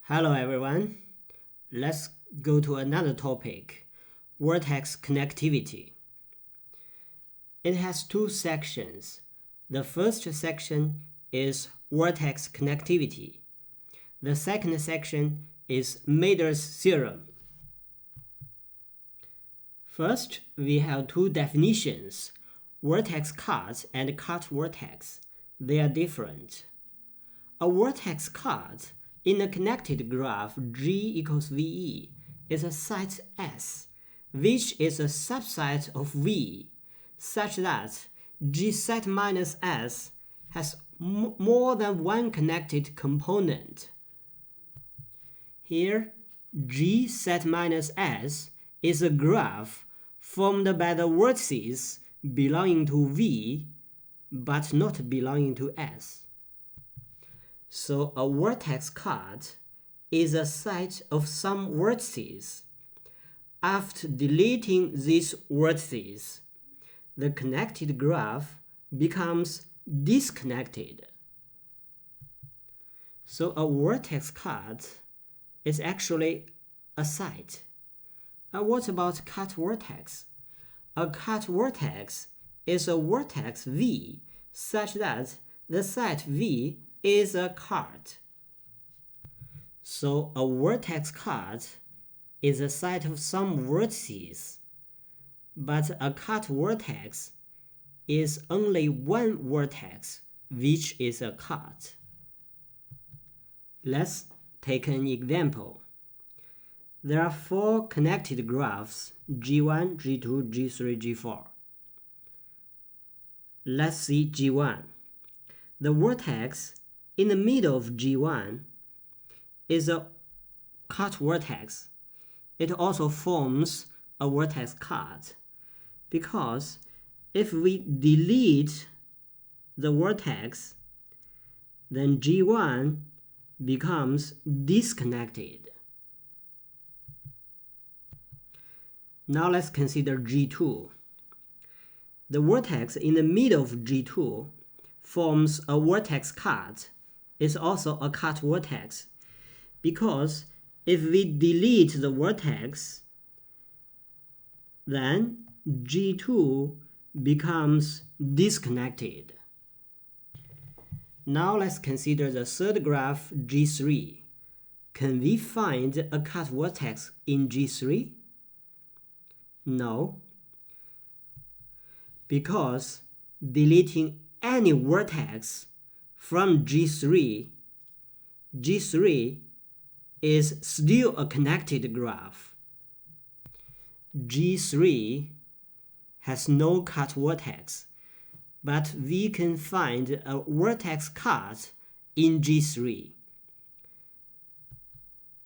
Hello everyone. Let's go to another topic, vertex connectivity. It has two sections. The first section is vertex connectivity. The second section is Mader's theorem. First, we have two definitions, vertex cut and cut vertex. They are different. A vertex cut in a connected graph G equals VE is a set S, which is a subset of V, such that G set minus S has more than one connected component. Here, G set minus S is a graph formed by the vertices belonging to V, but not belonging to S. So a vertex cut is a set of some vertices. After deleting these vertices, the connected graph becomes disconnected. So a vertex cut is actually a set. What about cut vertex? A cut vertex is a vertex V such that the set V is a cut. So a vertex cut is a set of some vertices, but a cut vertex is only one vertex, which is a cut. Let's take an example. There are four connected graphs, G1, G2, G3, G4. Let's see G1. The vertex in the middle of G1 is a cut vertex. It also forms a vertex cut because if we delete the vertex, then G1 becomes disconnected. Now let's consider G2. The vertex in the middle of G2 forms a vertex cut. It's also a cut vertex because if we delete the vertex, then G2 becomes disconnected. Now let's consider the third graph, G3. Can we find a cut vertex in G3? No, because deleting any vertex from G3 is still a connected graph. G3 has no cut vertex, but we can find a vertex cut in G3,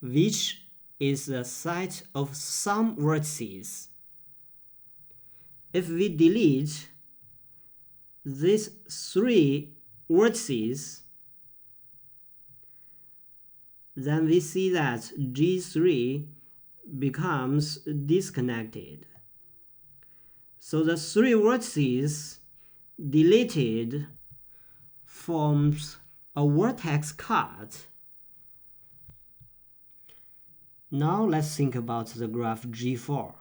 which is the set of some vertices. If we delete these three vertices, then we see that G3 becomes disconnected. So the three vertices deleted forms a vertex cut. Now let's think about the graph G4.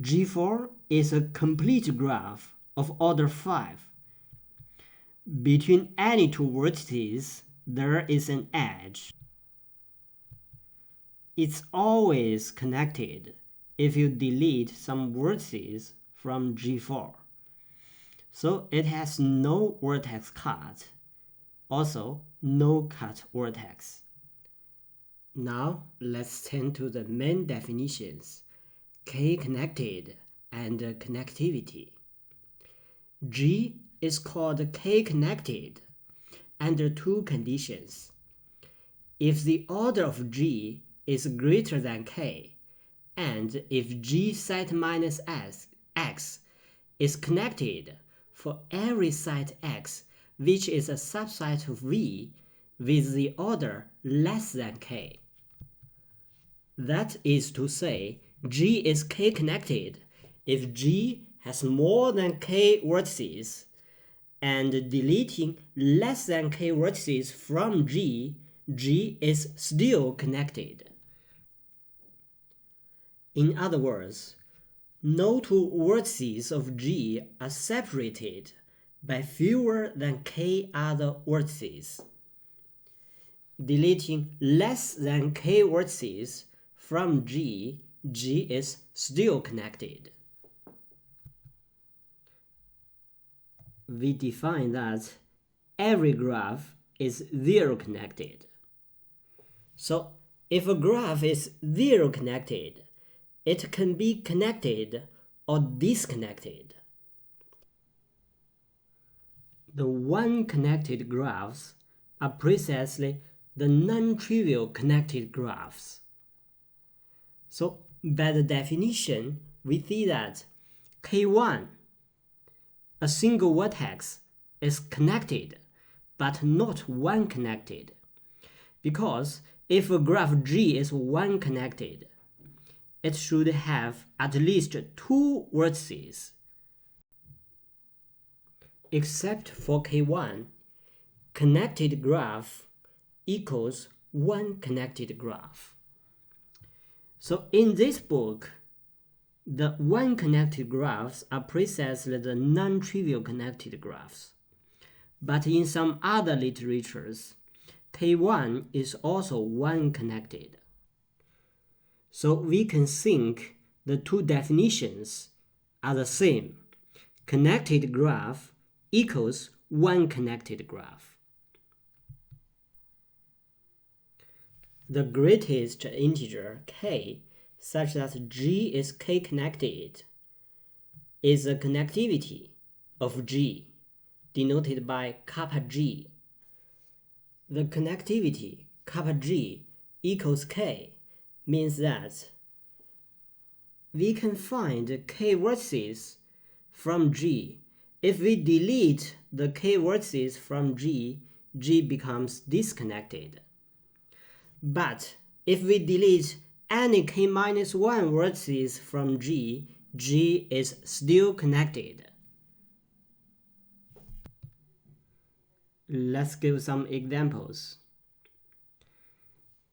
G4 is a complete graph of order 5. Between any two vertices, there is an edge. It's always connected if you delete some vertices from G4. So it has no vertex cut, also no cut vertex. Now let's turn to the main definitions, K-connected and connectivity. G is called K-connected under two conditions. If the order of G is greater than K, and if G set minus X is connected for every set X which is a subset of V with the order less than K. That is to say, G is K-connected if G has more than K vertices, and deleting less than K vertices from G G is still connected. In other words, no two vertices of G are separated by fewer than k other vertices. Deleting less than k vertices from G, G is still connected. We define that every graph is zero connected. So if a graph is zero connected, it can be connected or disconnected. The one-connected graphs are precisely the non-trivial connected graphs. So by the definition, we see that K1, a single vertex, is connected, but not one-connected. Because if a graph G is one-connected, it should have at least two vertices. Except for K1, connected graph equals one connected graph. So in this book, the one connected graphs are precisely the non-trivial connected graphs. But in some other literatures, K1 is also one connected. So we can think the two definitions are the same. Connected graph equals one connected graph. The greatest integer k, such that G is k connected, is the connectivity of G, denoted by kappa G. The connectivity kappa G equals k means that we can find k vertices from G. If we delete the k vertices from G, G becomes disconnected. But if we delete any k-1 vertices from G, G is still connected. Let's give some examples.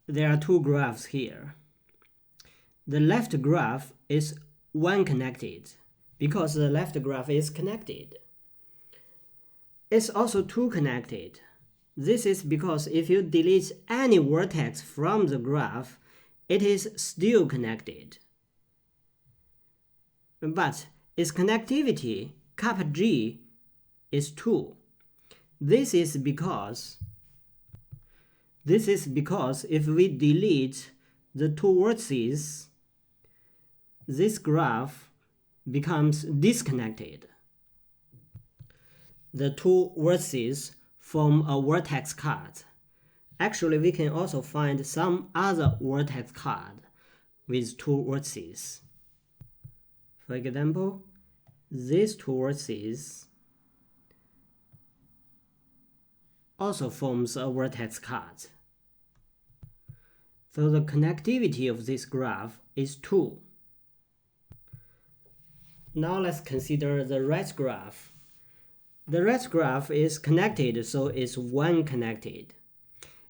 There are two graphs here. The left graph is one connected because the left graph is connected. It's also two connected. This is because if you delete any vertex from the graph, it is still connected. But its connectivity, kappa G, is 2. This is because if we delete the two vertices, this graph becomes disconnected. The two vertices form a vertex card. Actually, we can also find some other vertex card with two vertices. For example, these two vertices also forms a vertex card. So the connectivity of this graph is 2. Now let's consider the right graph. The right graph is connected, so it's one connected.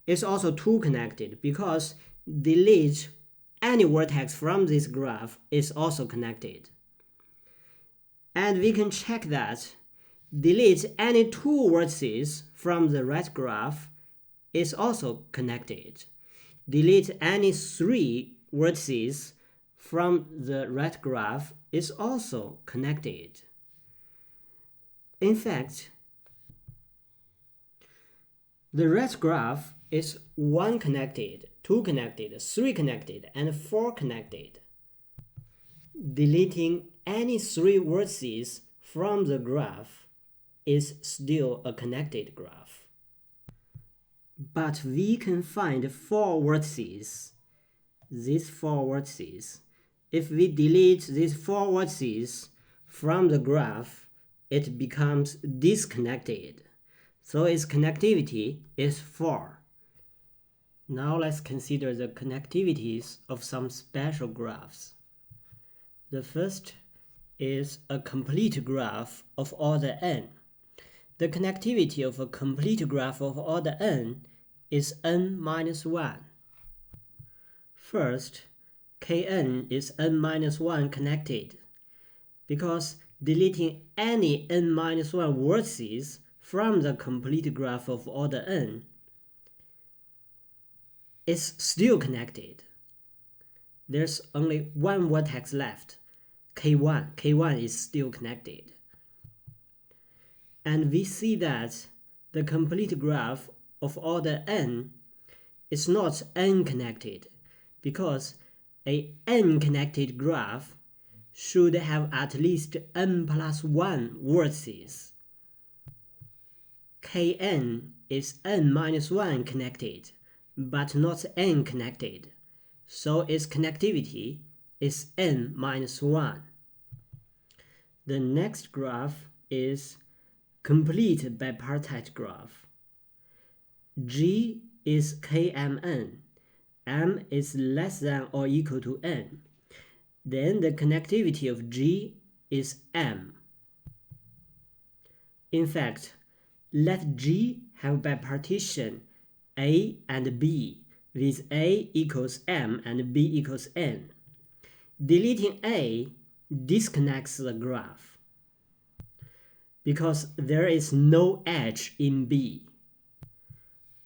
It's also two connected because delete any vertex from this graph is also connected. And we can check that delete any two vertices from the right graph is also connected. Delete any 3 vertices from the right graph is also connected. In fact, the right graph is 1 connected, 2 connected, 3 connected, and 4 connected. Deleting any 3 vertices from the graph is still a connected graph. But we can find 4 vertices. These 4 vertices. If we delete these 4 vertices from the graph, it becomes disconnected. So its connectivity is 4. Now let's consider the connectivities of some special graphs. The first is a complete graph of order n. The connectivity of a complete graph of order n is n minus 1. First, Kn is n minus 1 connected, because deleting any n minus 1 vertices from the complete graph of order n is still connected. There's only one vertex left, K1. K1 is still connected. And we see that the complete graph of order n is not n-connected, because a n-connected graph should have at least n plus 1 vertices. Kn is n minus 1 connected, but not n connected, so its connectivity is n minus 1. The next graph is complete bipartite graph. G is Kmn, m is less than or equal to n. Then the connectivity of G is m. In fact, let G have bipartition A and B, with A equals m and B equals n. Deleting A disconnects the graph, because there is no edge in B.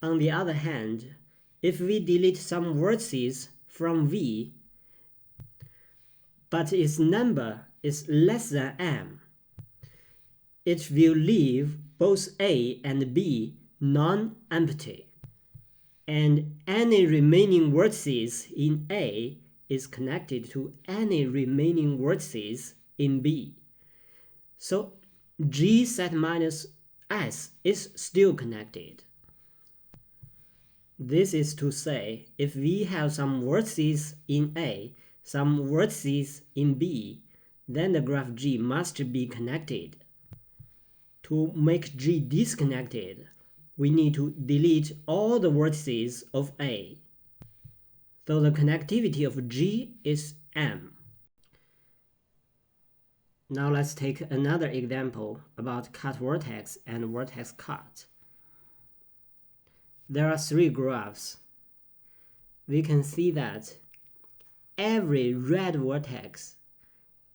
On the other hand, if we delete some vertices from V, but its number is less than m, it will leave both A and B non-empty, and any remaining vertices in A is connected to any remaining vertices in B. So G set minus S is still connected. This is to say, if we have some vertices in A, some vertices in B, then the graph G must be connected. To make G disconnected, we need to delete all the vertices of A. So the connectivity of G is M. Now let's take another example about cut vertex and vertex cut. There are 3 graphs. We can see that every red vertex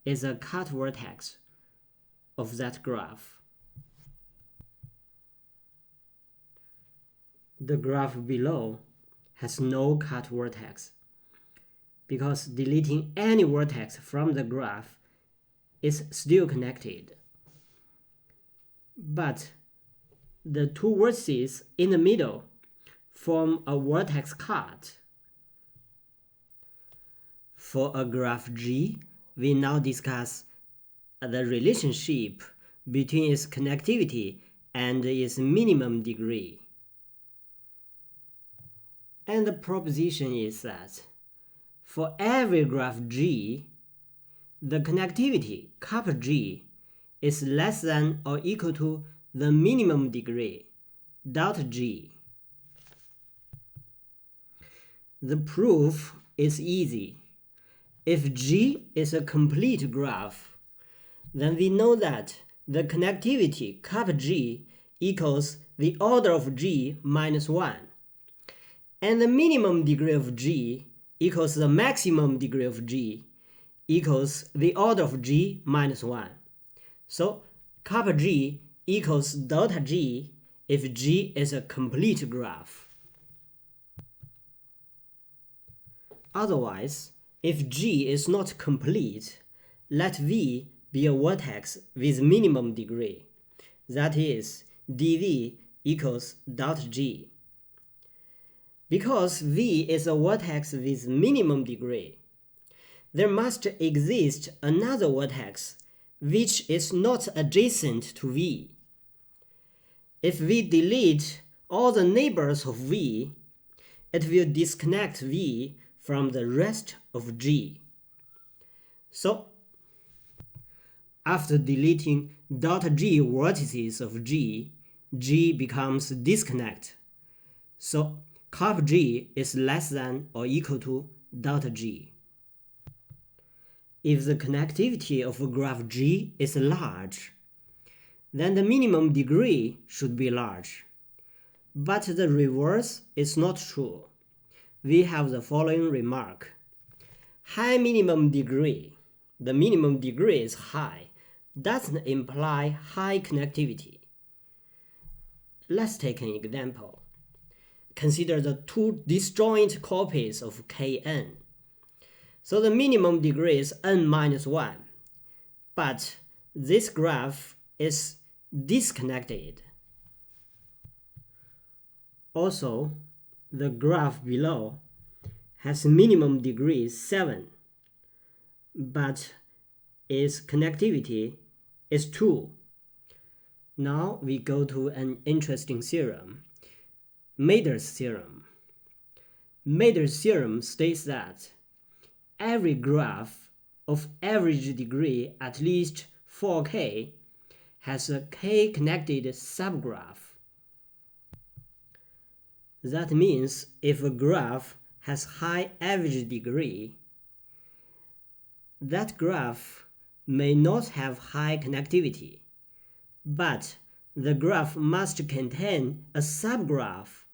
is a cut vertex of that graph. The graph below has no cut vertex, because deleting any vertex from the graph is still connected. But the 2 vertices in the middle form a vertex cut. For a graph G, we now discuss the relationship between its connectivity and its minimum degree. And the proposition is that for every graph G, the connectivity cup G is less than or equal to the minimum degree dot G. The proof is easy. If G is a complete graph, then we know that the connectivity cup G equals the order of G minus 1. And the minimum degree of G equals the maximum degree of G equals the order of G minus 1. So cup G equals delta G if G is a complete graph. Otherwise, if G is not complete, let V be a vertex with minimum degree. That is, dV equals dot G. Because V is a vertex with minimum degree, there must exist another vertex which is not adjacent to V. If we delete all the neighbors of V, it will disconnect V from the rest of G. So, after deleting dot G vertices of G, G becomes disconnect. So, cup G is less than or equal to dot G. If the connectivity of a graph G is large, then the minimum degree should be large. But the reverse is not true. We have the following remark. High minimum degree. The minimum degree is high. Doesn't imply high connectivity. Let's take an example. Consider the two disjoint copies of Kn. So the minimum degree is n minus 1. But this graph is disconnected. Also, the graph below has minimum degree 7, but its connectivity is 2. Now we go to an interesting theorem, Mader's theorem. Mader's theorem states that every graph of average degree at least 4k has a k-connected subgraph. That means if a graph has high average degree, that graph may not have high connectivity, but the graph must contain a subgraph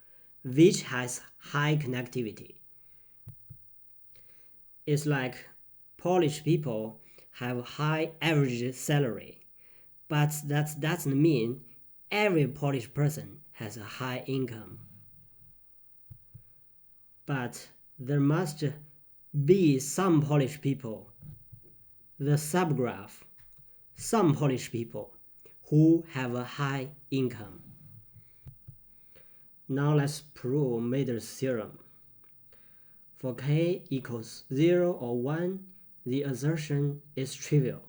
which has high connectivity. It's like Polish people have high average salary, but that doesn't mean every Polish person has a high income. But there must be some Polish people, the subgraph, some Polish people who have a high income. Now let's prove Mader's theorem. For k equals 0 or 1, the assertion is trivial.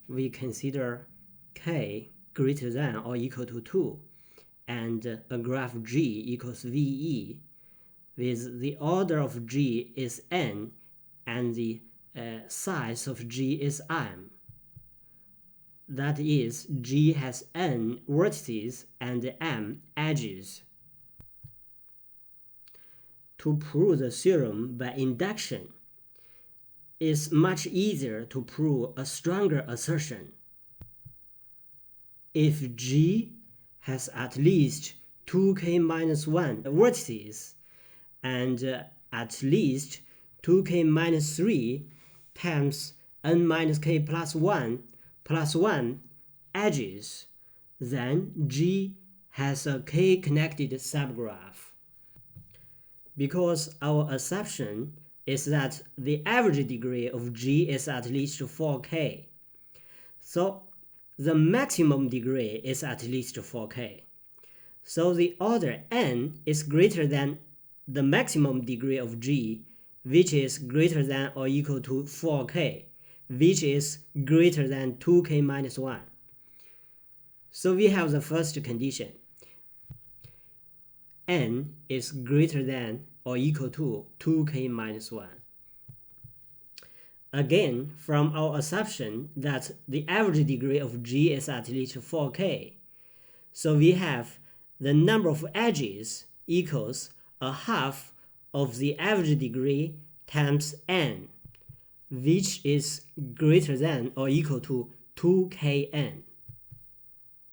We consider k greater than or equal to 2 and a graph G equals VE with the order of G is n and the size of G is m. That is, G has n vertices and m edges. To prove the theorem by induction is much easier to prove a stronger assertion. If G has at least 2k-1 vertices and at least 2k-3 times n-k plus 1 edges, then G has a k-connected subgraph. Because our assumption is that the average degree of G is at least 4k. So the maximum degree is at least 4k. So the order n is greater than the maximum degree of G, which is greater than or equal to 4k, which is greater than 2k-1. So we have the first condition. N is greater than or equal to 2k-1. Again, from our assumption that the average degree of G is at least 4k, so we have the number of edges equals a half of the average degree times n, which is greater than or equal to 2kn.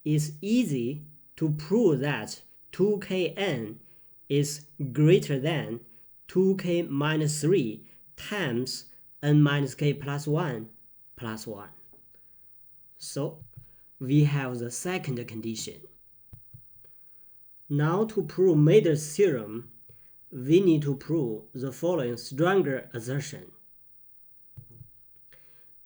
It's easy to prove that 2kn is greater than 2k-3 times n-k plus 1 plus 1. So we have the second condition. Now to prove Mader's theorem, we need to prove the following stronger assertion.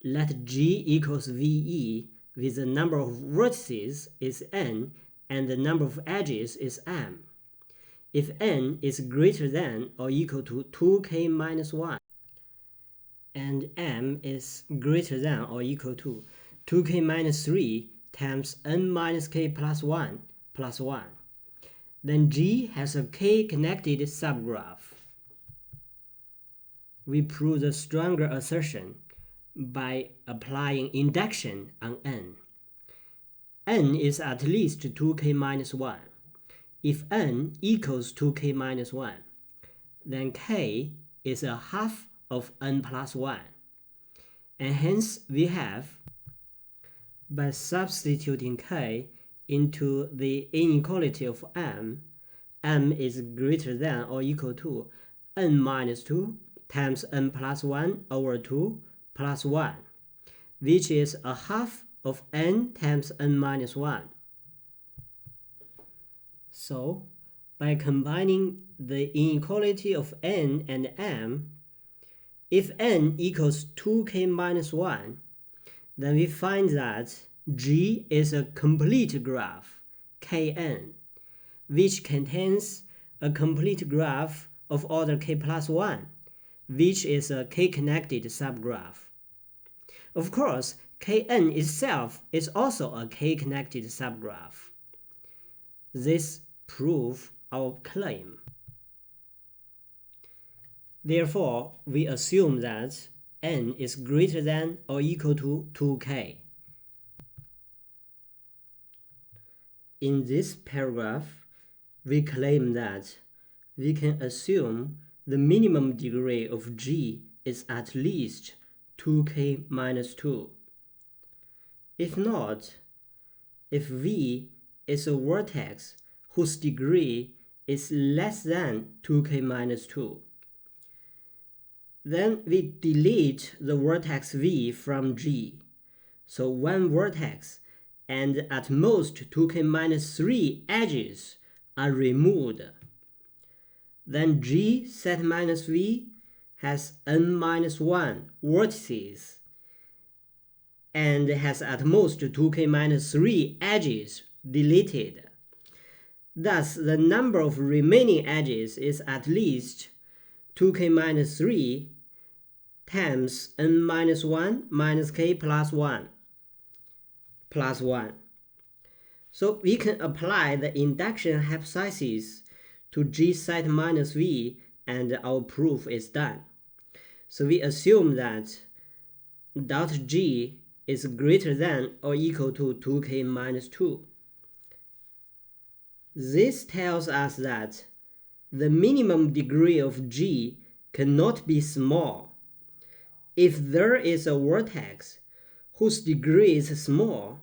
Let G equals VE with the number of vertices is n and the number of edges is m. If n is greater than or equal to 2k-1 and m is greater than or equal to 2k-3 times n-k plus 1 plus 1, then G has a k-connected subgraph. We prove the stronger assertion by applying induction on n. N is at least 2k-1. If n equals 2k-1, then k is a half of n plus 1. And hence we have, by substituting k into the inequality of m is greater than or equal to n minus 2 times n plus 1 over 2 plus 1, which is a half of n times n minus 1. So, by combining the inequality of n and m, if n equals 2k minus 1, then we find that G is a complete graph, Kn, which contains a complete graph of order k plus 1, which is a k-connected subgraph. Of course, Kn itself is also a k-connected subgraph. This proves our claim. Therefore, we assume that n is greater than or equal to 2k. In this paragraph, we claim that we can assume the minimum degree of G is at least 2k minus 2. If not, if V is a vertex whose degree is less than 2k minus 2, then we delete the vertex V from G. So one vertex and at most 2k minus 3 edges are removed. Then G set minus V has n minus 1 vertices and has at most 2k minus 3 edges deleted. Thus, the number of remaining edges is at least 2k minus 3 times n minus 1 minus k plus 1 plus 1. So we can apply the induction hypothesis to G set minus V and our proof is done. So we assume that dot G is greater than or equal to 2k minus 2. This tells us that the minimum degree of G cannot be small. If there is a vertex whose degree is small,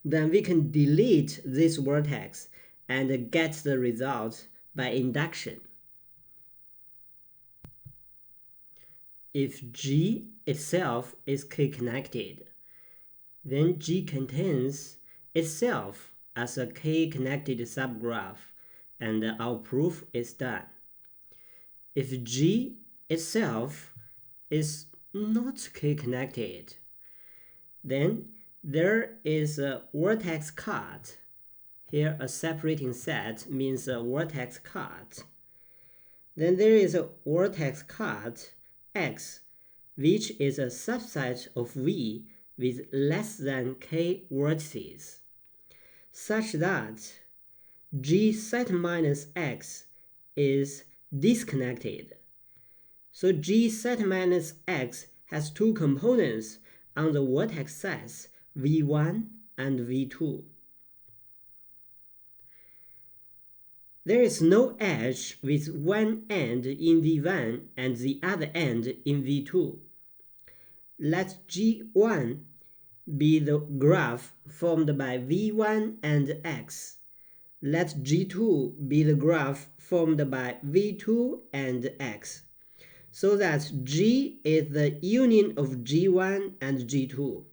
then we can delete this vertex and get the result by induction. If G itself is k-connected, then G contains itself as a k-connected subgraph, and our proof is done. If G itself is not k-connected, then there is a vertex cut. Here a separating set means a vertex cut. Then there is a vertex cut X, which is a subset of V with less than k vertices, such that G set minus X is disconnected. So G set minus X has two components on the vertex sets V1 and V2. There is no edge with one end in V1 and the other end in V2. Let G1 be the graph formed by V1 and X. Let G2 be the graph formed by V2 and X, so that G is the union of G1 and G2,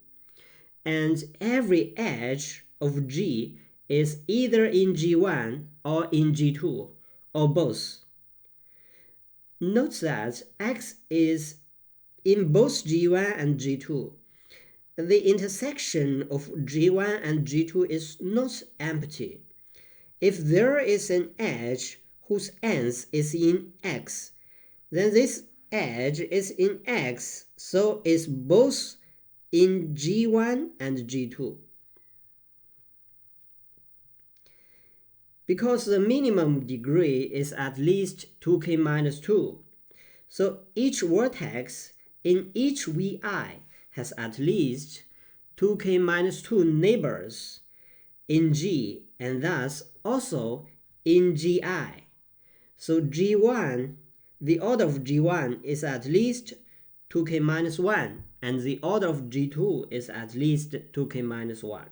and every edge of G is either in G1 or in G2, or both. Note that X is in both G1 and G2. The intersection of G1 and G2 is not empty. If there is an edge whose end is in X, then this edge is in X, so it's both in G1 and G2. Because the minimum degree is at least 2k minus 2, so each vertex in each Vi has at least 2k minus 2 neighbors in G, and thus also in Gi. So G1, the order of G1 is at least 2k minus 1, and the order of G2 is at least 2k minus 1.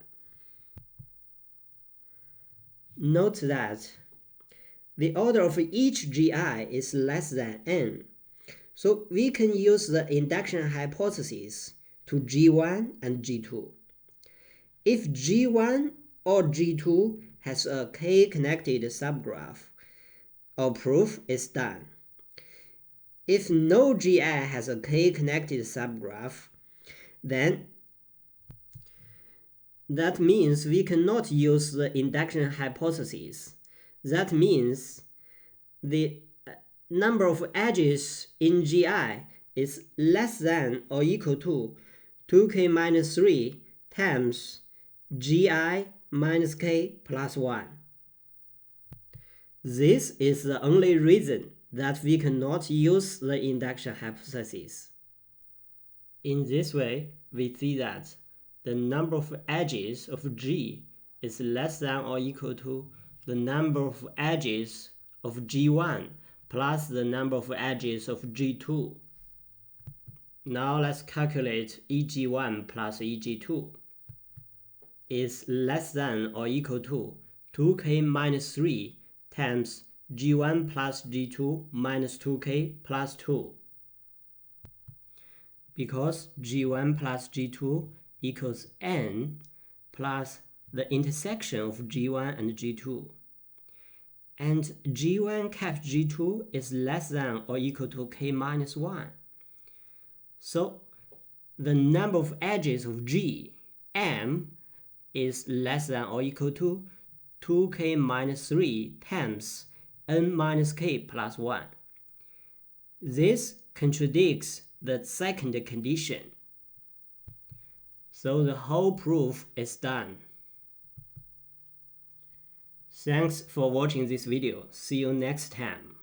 Note that the order of each gi is less than n. So we can use the induction hypothesis to G1 and G2. If G1 or G2 has a k-connected subgraph, our proof is done. If no gi has a k-connected subgraph, then that means we cannot use the induction hypothesis. That means the number of edges in gi is less than or equal to 2k minus 3 times gi minus k plus 1. This is the only reason that we cannot use the induction hypothesis. In this way, we see that the number of edges of G is less than or equal to the number of edges of G1 plus the number of edges of G2. Now let's calculate EG1 plus EG2 is less than or equal to 2k minus 3 times G1 plus G2 minus 2k plus 2. Because G1 plus G2 equals n plus the intersection of G1 and G2. And G1 cap G2 is less than or equal to k minus 1. So the number of edges of G, m, is less than or equal to 2k minus 3 times n minus k plus 1. This contradicts the second condition. So the whole proof is done. Thanks for watching this video. See you next time.